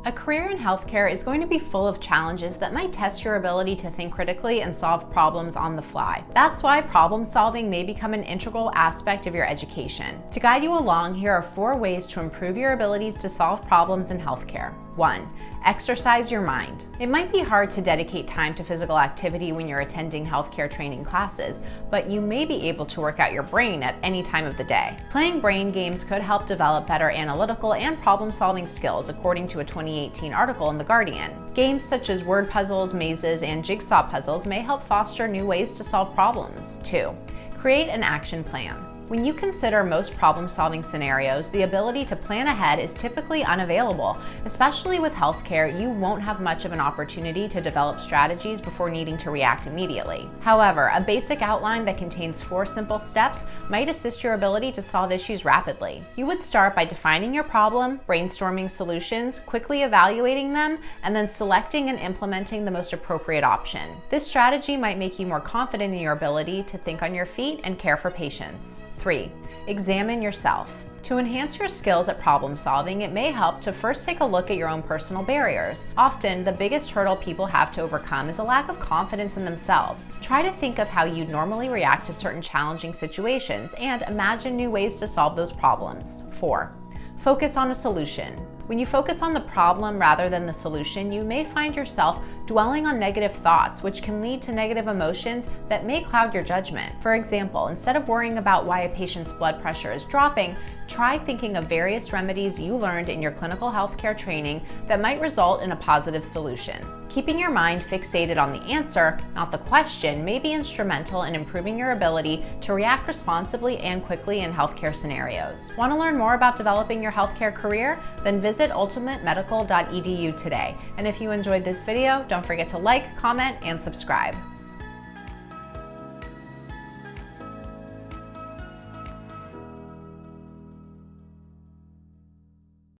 A career in healthcare is going to be full of challenges that might test your ability to think critically and solve problems on the fly. That's why problem solving may become an integral aspect of your education. To guide you along, here are 4 ways to improve your abilities to solve problems in healthcare. 1. Exercise your mind. It might be hard to dedicate time to physical activity when you're attending healthcare training classes, but you may be able to work out your brain at any time of the day. Playing brain games could help develop better analytical and problem-solving skills, according to a 2018 article in The Guardian. Games such as word puzzles, mazes, and jigsaw puzzles may help foster new ways to solve problems. 2. Create an action plan. When you consider most problem-solving scenarios, the ability to plan ahead is typically unavailable. Especially with healthcare, you won't have much of an opportunity to develop strategies before needing to react immediately. However, a basic outline that contains 4 simple steps might assist your ability to solve issues rapidly. You would start by defining your problem, brainstorming solutions, quickly evaluating them, and then selecting and implementing the most appropriate option. This strategy might make you more confident in your ability to think on your feet and care for patients. 3. Examine yourself. To enhance your skills at problem solving, it may help to first take a look at your own personal barriers. Often, the biggest hurdle people have to overcome is a lack of confidence in themselves. Try to think of how you'd normally react to certain challenging situations and imagine new ways to solve those problems. 4. Focus on a solution. When you focus on the problem rather than the solution, you may find yourself dwelling on negative thoughts, which can lead to negative emotions that may cloud your judgment. For example, instead of worrying about why a patient's blood pressure is dropping, try thinking of various remedies you learned in your clinical healthcare training that might result in a positive solution. Keeping your mind fixated on the answer, not the question, may be instrumental in improving your ability to react responsibly and quickly in healthcare scenarios. Want to learn more about developing your healthcare career? Then visit ultimatemedical.edu today. And if you enjoyed this video, don't forget to like, comment, and subscribe.